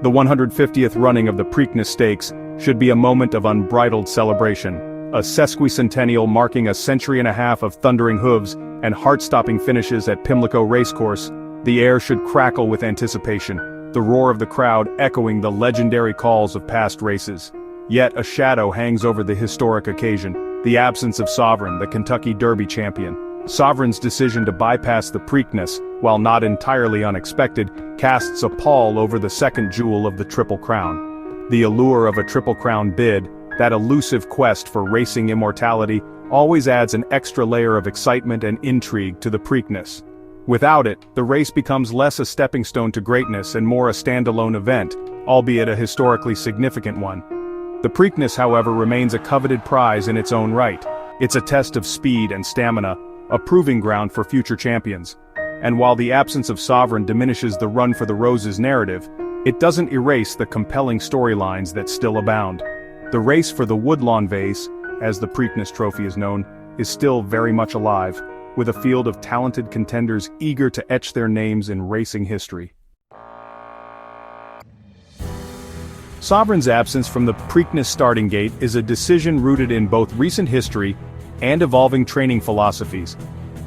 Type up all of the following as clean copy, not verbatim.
The 150th running of the Preakness Stakes should be a moment of unbridled celebration, a sesquicentennial marking a century and a half of thundering hooves and heart-stopping finishes at Pimlico Racecourse. The air should crackle with anticipation, the roar of the crowd echoing the legendary calls of past races. Yet a shadow hangs over the historic occasion, the absence of Sovereign, the Kentucky Derby champion. Sovereign's decision to bypass the Preakness, while not entirely unexpected, casts a pall over the second jewel of the Triple Crown. The allure of a Triple Crown bid, that elusive quest for racing immortality, always adds an extra layer of excitement and intrigue to the Preakness. Without it, the race becomes less a stepping stone to greatness and more a standalone event, albeit a historically significant one. The Preakness, however, remains a coveted prize in its own right. It's a test of speed and stamina, a proving ground for future champions. And while the absence of Sovereign diminishes the run for the roses narrative, it doesn't erase the compelling storylines that still abound. The race for the Woodlawn Vase, as the Preakness Trophy is known, is still very much alive, with a field of talented contenders eager to etch their names in racing history. Sovereign's absence from the Preakness starting gate is a decision rooted in both recent history and evolving training philosophies.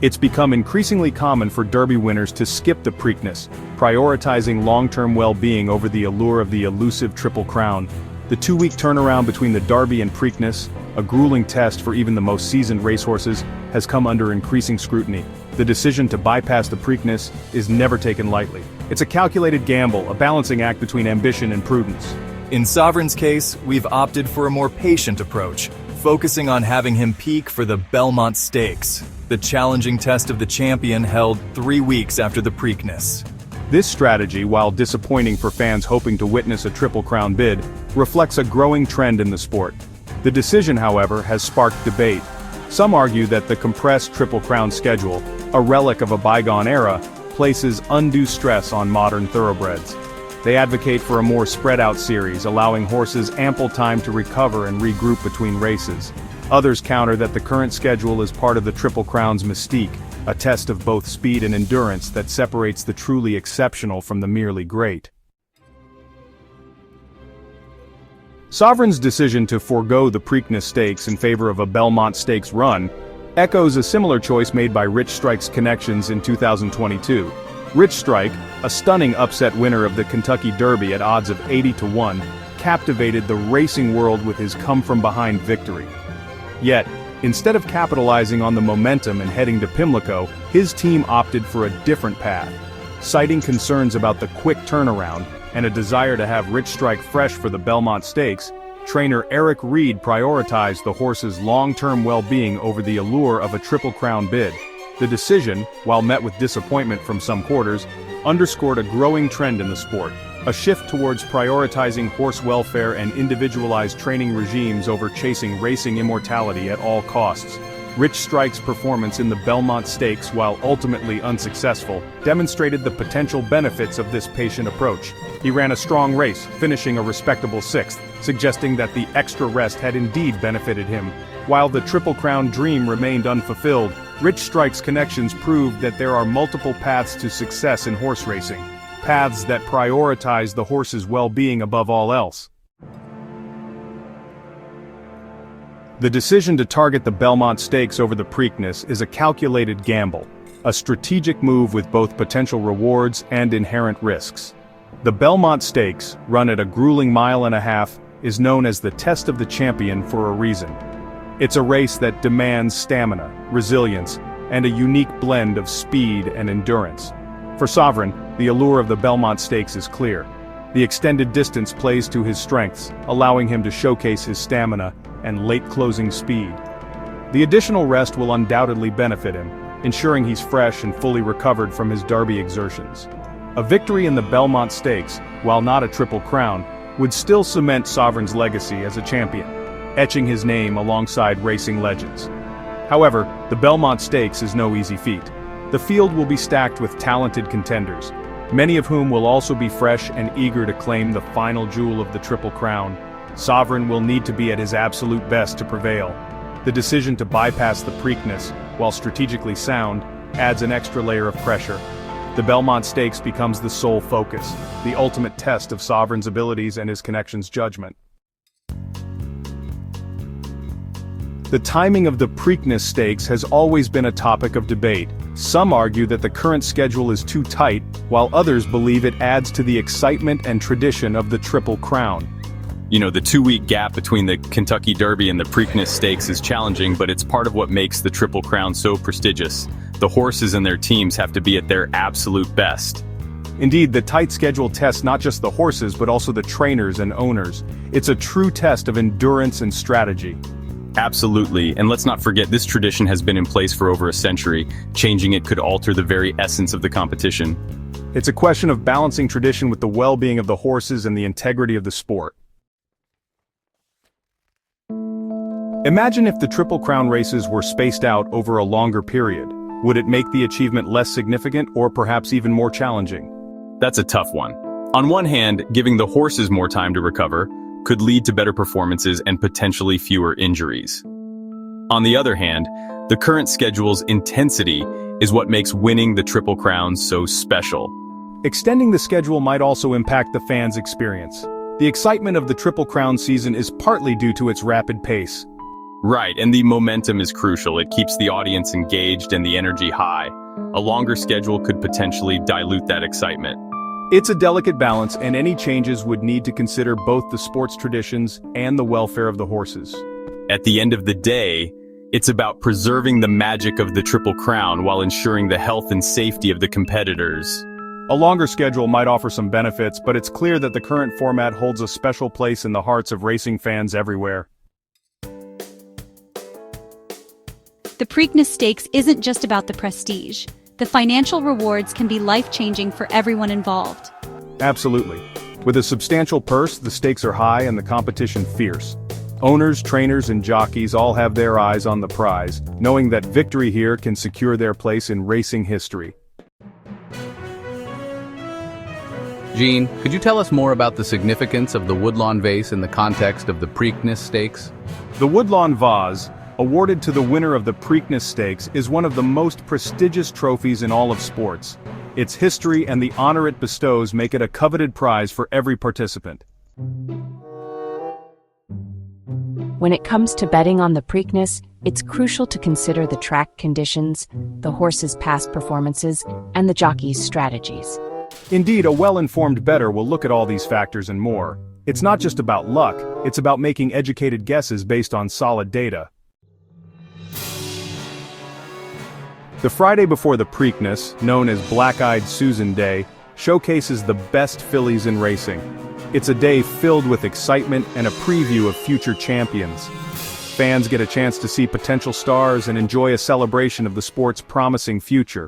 It's become increasingly common for Derby winners to skip the Preakness, prioritizing long-term well-being over the allure of the elusive Triple Crown. The 2-week turnaround between the Derby and Preakness, a grueling test for even the most seasoned racehorses, has come under increasing scrutiny. The decision to bypass the Preakness is never taken lightly. It's a calculated gamble, a balancing act between ambition and prudence. In Sovereign's case, we've opted for a more patient approach, focusing on having him peak for the Belmont Stakes, the challenging test of the champion held 3 weeks after the Preakness. This strategy, while disappointing for fans hoping to witness a Triple Crown bid, reflects a growing trend in the sport. The decision, however, has sparked debate. Some argue that the compressed Triple Crown schedule, a relic of a bygone era, places undue stress on modern thoroughbreds. They advocate for a more spread-out series, allowing horses ample time to recover and regroup between races. Others counter that the current schedule is part of the Triple Crown's mystique, a test of both speed and endurance that separates the truly exceptional from the merely great. Sovereign's decision to forego the Preakness Stakes in favor of a Belmont Stakes run echoes a similar choice made by Rich Strike's connections in 2022. Rich Strike, a stunning upset winner of the Kentucky Derby at odds of 80-1, captivated the racing world with his come-from-behind victory. Yet, instead of capitalizing on the momentum and heading to Pimlico, his team opted for a different path. Citing concerns about the quick turnaround and a desire to have Rich Strike fresh for the Belmont Stakes, trainer Eric Reed prioritized the horse's long-term well-being over the allure of a Triple Crown bid. The decision, while met with disappointment from some quarters, underscored a growing trend in the sport, a shift towards prioritizing horse welfare and individualized training regimes over chasing racing immortality at all costs. Rich Strike's performance in the Belmont Stakes, while ultimately unsuccessful, demonstrated the potential benefits of this patient approach. He ran a strong race, finishing a respectable 6th, suggesting that the extra rest had indeed benefited him. While the Triple Crown dream remained unfulfilled, Rich Strike's connections proved that there are multiple paths to success in horse racing, paths that prioritize the horse's well-being above all else. The decision to target the Belmont Stakes over the Preakness is a calculated gamble, a strategic move with both potential rewards and inherent risks. The Belmont Stakes, run at a grueling 1.5 miles, is known as the test of the champion for a reason. It's a race that demands stamina, resilience, and a unique blend of speed and endurance. For Sovereign, the allure of the Belmont Stakes is clear. The extended distance plays to his strengths, allowing him to showcase his stamina and late-closing speed. The additional rest will undoubtedly benefit him, ensuring he's fresh and fully recovered from his Derby exertions. A victory in the Belmont Stakes, while not a Triple Crown, would still cement Sovereign's legacy as a champion, etching his name alongside racing legends. However, the Belmont Stakes is no easy feat. The field will be stacked with talented contenders, many of whom will also be fresh and eager to claim the final jewel of the Triple Crown. Sovereign will need to be at his absolute best to prevail. The decision to bypass the Preakness, while strategically sound, adds an extra layer of pressure. the Belmont Stakes becomes the sole focus, the ultimate test of Sovereign's abilities and his connection's judgment. The timing of the Preakness Stakes has always been a topic of debate. Some argue that the current schedule is too tight, while others believe it adds to the excitement and tradition of the Triple Crown. You know, the 2-week gap between the Kentucky Derby and the Preakness Stakes is challenging, but it's part of what makes the Triple Crown so prestigious. The horses and their teams have to be at their absolute best. Indeed, the tight schedule tests not just the horses but also the trainers and owners. It's a true test of endurance and strategy. Absolutely, and let's not forget this tradition has been in place for over a century. Changing it could alter the very essence of the competition. It's a question of balancing tradition with the well-being of the horses and the integrity of the sport. Imagine if the Triple Crown races were spaced out over a longer period. Would it make the achievement less significant or perhaps even more challenging? That's a tough one. On one hand, giving the horses more time to recover could lead to better performances and potentially fewer injuries. On the other hand, the current schedule's intensity is what makes winning the Triple Crown so special. Extending the schedule might also impact the fans' experience. The excitement of the Triple Crown season is partly due to its rapid pace. Right, and the momentum is crucial. It keeps the audience engaged and the energy high. A longer schedule could potentially dilute that excitement. It's a delicate balance, and any changes would need to consider both the sport's traditions and the welfare of the horses. At the end of the day, it's about preserving the magic of the Triple Crown while ensuring the health and safety of the competitors. A longer schedule might offer some benefits, but it's clear that the current format holds a special place in the hearts of racing fans everywhere. The Preakness Stakes isn't just about the prestige. The financial rewards can be life-changing for everyone involved. Absolutely. With a substantial purse, the stakes are high and the competition fierce. Owners, trainers, and jockeys all have their eyes on the prize, knowing that victory here can secure their place in racing history. Gene, could you tell us more about the significance of the Woodlawn Vase in the context of the Preakness Stakes? The Woodlawn Vase, awarded to the winner of the Preakness Stakes, is one of the most prestigious trophies in all of sports. Its history and the honor it bestows make it a coveted prize for every participant. When it comes to betting on the Preakness, it's crucial to consider the track conditions, the horse's past performances, and the jockey's strategies. Indeed, a well-informed bettor will look at all these factors and more. It's not just about luck, it's about making educated guesses based on solid data. The Friday before the Preakness, known as Black-Eyed Susan Day, showcases the best fillies in racing. It's a day filled with excitement and a preview of future champions. Fans get a chance to see potential stars and enjoy a celebration of the sport's promising future.